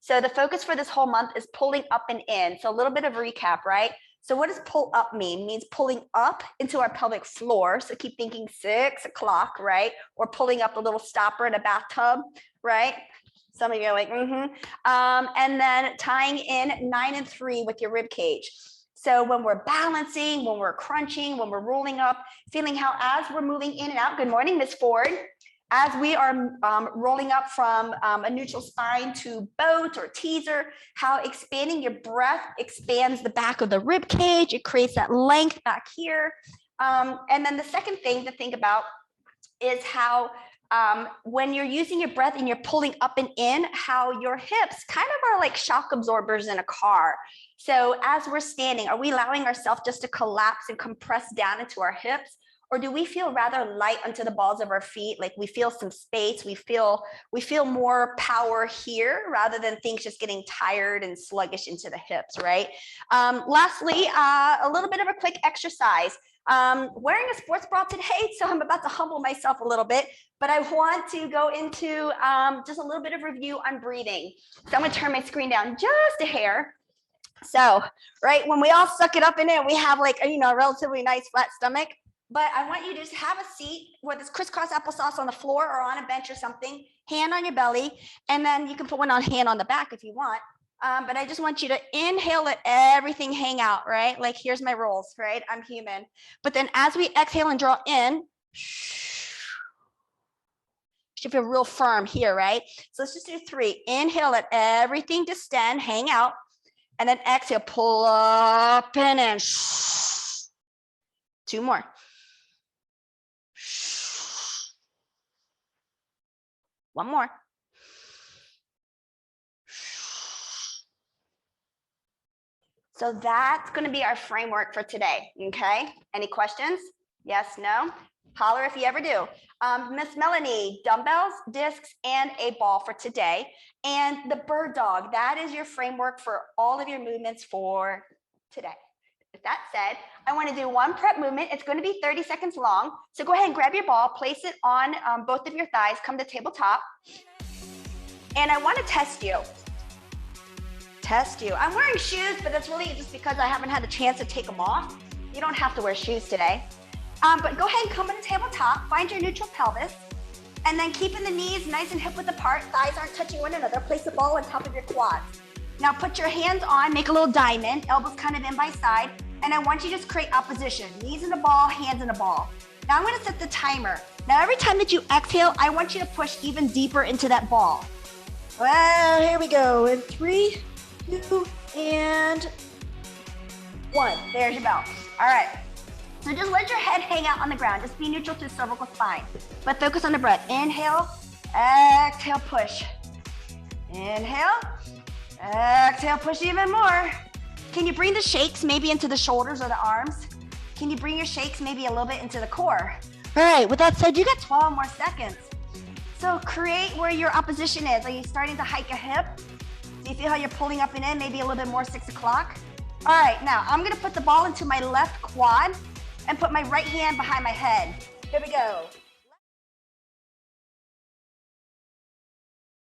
So the focus for this whole month is pulling up and in. So a little bit of recap, right? So what does pull up mean? It means pulling up into our pelvic floor. So keep thinking 6 o'clock, right? Or pulling up the little stopper in a bathtub, right? Some of you are like, and then tying in 9 and 3 with your rib cage. So when we're balancing, when we're crunching, when we're rolling up, feeling how as we're moving in and out, good morning, Miss Ford, as we are rolling up from a neutral spine to boat or teaser, how expanding your breath expands the back of the rib cage. It creates that length back here. And then the second thing to think about is how when you're using your breath and you're pulling up and in, how your hips kind of are like shock absorbers in a car. So as we're standing, are we allowing ourselves just to collapse and compress down into our hips? Or do we feel rather light onto the balls of our feet? Like we feel some space, we feel more power here rather than things just getting tired and sluggish into the hips, right? Lastly, a little bit of a quick exercise. Wearing a sports bra today, so I'm about to humble myself a little bit, but I want to go into just a little bit of review on breathing. So I'm gonna turn my screen down just a hair. So, right, when we all suck it up in it, we have like, a relatively nice flat stomach. But I want you to just have a seat where there's crisscross applesauce on the floor or on a bench or something, hand on your belly, and then you can put one hand on the back if you want. But I just want you to inhale, let everything hang out, right? Like here's my rolls, right? I'm human. But then as we exhale and draw in, should feel real firm here, right? So let's just do 3. Inhale, let everything distend, hang out. And then exhale, pull up and in. 2 more. One more. So that's going to be our framework for today. Okay. Any questions? Yes, no? Holler if you ever do. Miss Melanie, dumbbells, discs, and a ball for today. And the bird dog, that is your framework for all of your movements for today. With that said, I want to do one prep movement. It's going to be 30 seconds long. So go ahead and grab your ball, place it on both of your thighs, come to tabletop. And I want to test you. I'm wearing shoes, but that's really just because I haven't had a chance to take them off. You don't have to wear shoes today. But go ahead and come to the tabletop, find your neutral pelvis, and then keeping the knees nice and hip width apart, thighs aren't touching one another. Place the ball on top of your quads. Now put your hands on, make a little diamond, elbows kind of in by side, and I want you to just create opposition. Knees in the ball, hands in the ball. Now I'm gonna set the timer. Now every time that you exhale, I want you to push even deeper into that ball. Well, here we go. In 3, 2, and 1. There's your bell. All right. So just let your head hang out on the ground. Just be neutral to cervical spine. But focus on the breath. Inhale, exhale, push. Inhale, exhale, push even more. Can you bring the shakes maybe into the shoulders or the arms? Can you bring your shakes maybe a little bit into the core? All right, with that said, you got 12 more seconds. So create where your opposition is. Are you starting to hike a hip? Do you feel how you're pulling up and in, maybe a little bit more 6 o'clock? All right, now I'm gonna put the ball into my left quad and put my right hand behind my head. Here we go.